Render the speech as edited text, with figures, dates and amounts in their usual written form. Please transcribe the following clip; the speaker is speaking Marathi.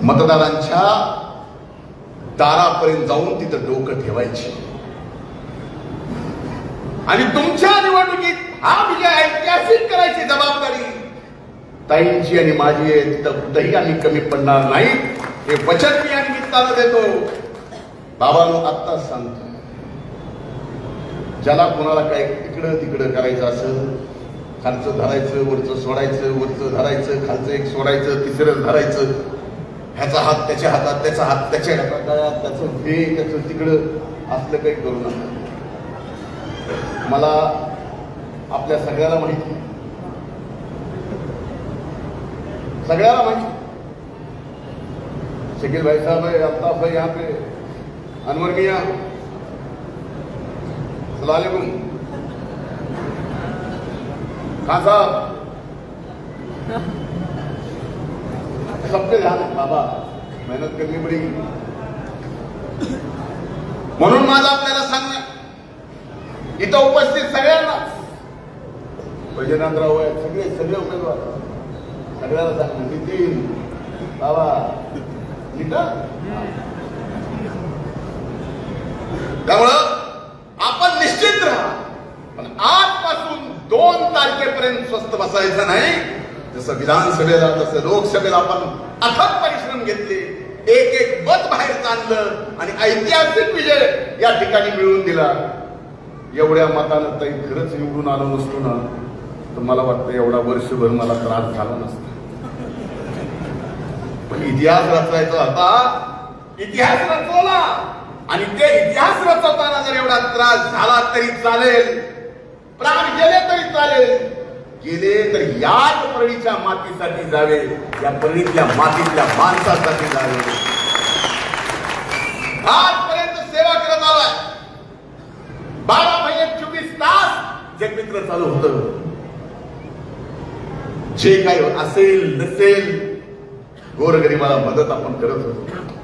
मतदारांच्या दारापर्यंत जाऊन तिथं डोकं ठेवायचे आणि तुमच्या निवडणुकीत हा विजय ऐतिहासिक करायची जबाबदारी ताईंची आणि माझी आहे. तिथं कुठेही आम्ही कमी पडणार नाही हे वचन मी या निमित्तानं देतो. बाबांनो आत्ताच सांगतो, ज्याला कोणाला काय इकडं तिकडं करायचं असेल, खालचं धरायचं वरचं सोडायचं, वरचं धरायचं खालचं एक सोडायचं तिसरं धरायचं, ह्याचा हात त्याच्या हातात त्याचा हात त्याच्या हातात त्याचं हे त्याचं तिकडं असलं काही करू नका. मला आपल्या सगळ्याला माहिती, सगळ्याला माहिती शकील भाई साहब है, अल्ताफ भाई यहाँ पे, अनवर मियाँ, सलालेकुम खान साहब, सबके ध्यान है बाबा, मेहनत करनी पड़ेगी. म्हणून माझं आपल्याला सांगणं इथं उपस्थित सगळ्यांना, वैजनाथराव आहेत, सगळे उमेदवार, सगळ्याला सांगणं नितीन बाबा नीटा. त्यामुळं आपण निश्चित राहा, पण आजपासून 2 तारखेपर्यंत स्वस्थ बसायचं नाही. जसं विधानसभेला तसं लोकसभेला आपण अथक परिश्रम घेतले, एक मत बाहेर आणलं आणि ऐतिहासिक विजय या ठिकाणी मिळवून दिला. एवढ्या मतानं ताई खरंच निवडून आलो नसतो ना तर मला वाटतं एवढा वर्षभर मला त्रास झाला नसता. पण इतिहास रचायचा होता, इतिहास रचवला आणि ते इतिहास रचवताना जर एवढा त्रास झाला तरी चालेल, प्राण गेले तरी चालेल, गेले तर याच परळीच्या मातीसाठी जावे, या परळीतल्या मातीतल्या माणसासाठी जावे. आजपर्यंत सेवा करत आलाय, 12 महिने 24 तास जगमित्र चालू होतं. जे काही असेल नसेल गोरगरिबाला मदत आपण करत होतो.